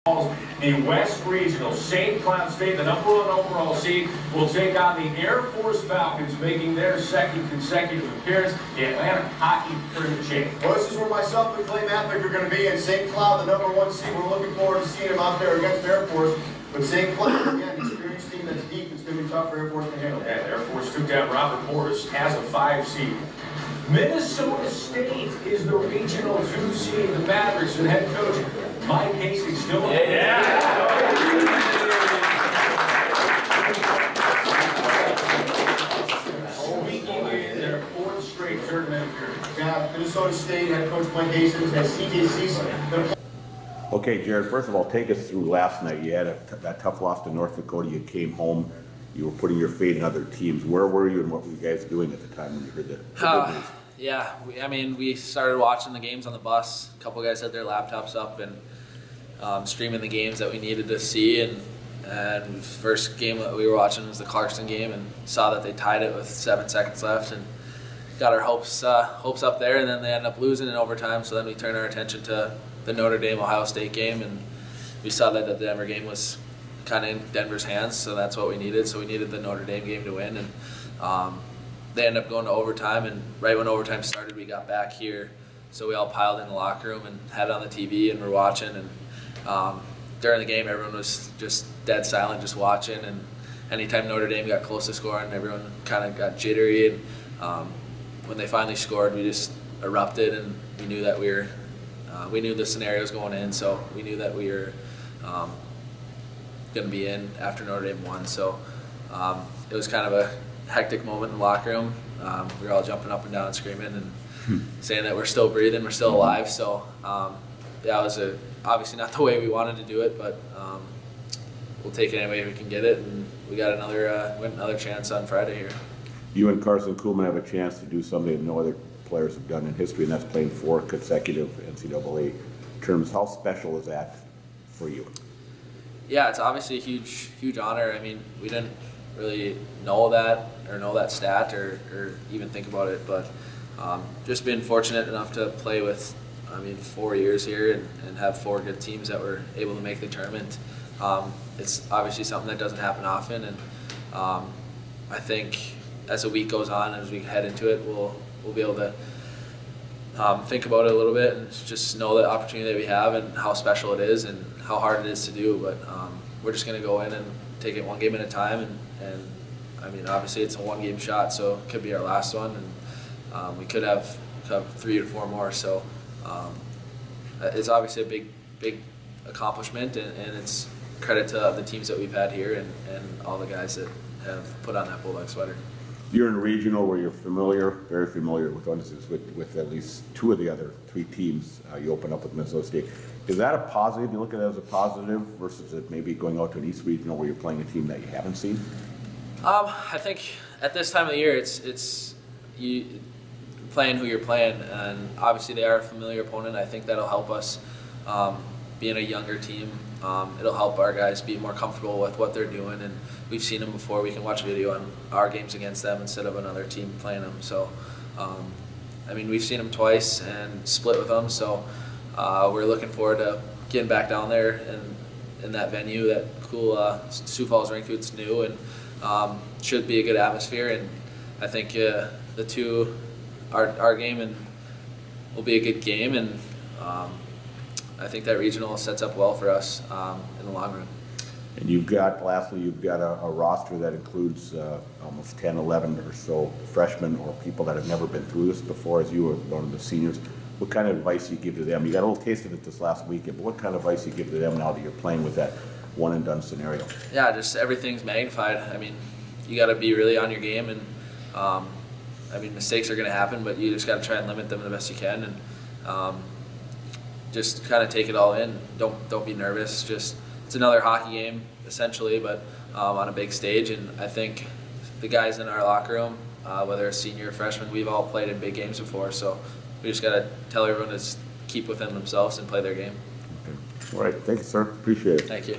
Falls, the West Regional. St. Cloud State, the #1 overall seed, will take on the Air Force Falcons, making their second consecutive appearance in the Atlantic Hockey Tournament Championship. Well, this is where myself and Clay Matvick are going to be in St. Cloud, the #1 seed. We're looking forward to seeing him out there against Air Force. But St. Cloud, again, experienced team that's deep. It's going to be tough for Air Force to handle. And Air Force took down Robert Morris as a 5 seed. Minnesota State is the regional 2 seed. The Mavericks and head coach Mike Hastings still in Speaking in their 4th straight tournament appearance. Yeah, Minnesota State head coach Mike Hastings has CJC. Okay, Jared, first of all, take us through last night. You had that tough loss to North Dakota. You came home. You were putting your faith in other teams. Where were you and what were you guys doing at the time when you heard the good news? Yeah, we started watching the games on the bus. A couple guys had their laptops up and streaming the games that we needed to see. And first game that we were watching was the Clarkson game, and saw that they tied it with 7 seconds left, and got our hopes up there. And then they ended up losing in overtime. So then we turned our attention to the Notre Dame Ohio State game, and we saw that the Denver game was kind of in Denver's hands. So that's what we needed. So we needed the Notre Dame game to win, and they ended up going to overtime, and right when overtime started, we got back here. So we all piled in the locker room and had it on the TV, and we're watching. And during the game, everyone was just dead silent, just watching. And anytime Notre Dame got close to scoring, everyone kind of got jittery. And when they finally scored, we just erupted, and we knew that we knew the scenarios going in. So we knew that we were going to be in after Notre Dame won. So it was kind of a hectic moment in the locker room. We were all jumping up and down and screaming and saying that we're still breathing, we're still alive. So yeah, it was obviously not the way we wanted to do it, but we'll take it any way we can get it, and we got another chance on Friday here. You and Carson Kuhlman have a chance to do something that no other players have done in history, and that's playing 4 consecutive NCAA tournaments. How special is that for you? Yeah, it's obviously a huge honor. I mean, we didn't really know that stat or even think about it, but just been fortunate enough to play with 4 years here and have 4 good teams that were able to make the tournament. It's obviously something that doesn't happen often, and I think as the week goes on, as we head into it, we'll be able to think about it a little bit and just know the opportunity that we have and how special it is and how hard it is to do. But we're just going to go in and take it one game at a time, and I mean, obviously it's a 1-game shot, so it could be our last one, and we could have 3 or 4 more. So it's obviously a big accomplishment, and it's credit to the teams that we've had here and all the guys that have put on that Bulldog sweater. You're in a regional where you're very familiar with with at least 2 of the other 3 teams. You open up with Minnesota State. Is that a positive? You look at it as a positive versus it maybe going out to an East Regional where you're playing a team that you haven't seen? I think at this time of the year, it's you playing who you're playing, and obviously they are a familiar opponent. I think that'll help us being a younger team. It'll help our guys be more comfortable with what they're doing, and we've seen them before. We can watch video on our games against them instead of another team playing them. So, we've seen them twice and split with them. So we're looking forward to getting back down there in that venue, that cool Sioux Falls rink. It's new and should be a good atmosphere. And I think our game will be a good game, and I think that regional sets up well for us in the long run. And you've got a roster that includes almost 10, 11 or so freshmen or people that have never been through this before, as you were one of the seniors. What kind of advice do you give to them? You got a little taste of it this last weekend, but what kind of advice do you give to them now that you're playing with that one-and-done scenario? Yeah, just everything's magnified. I mean, you got to be really on your game, and mistakes are going to happen, but you just got to try and limit them the best you can, and just kind of take it all in. Don't be nervous. It's another hockey game essentially, but on a big stage. And I think the guys in our locker room, whether it's senior or freshman, we've all played in big games before. So we just got to tell everyone to keep within themselves and play their game. Okay. All right. Thank you, sir. Appreciate it. Thank you.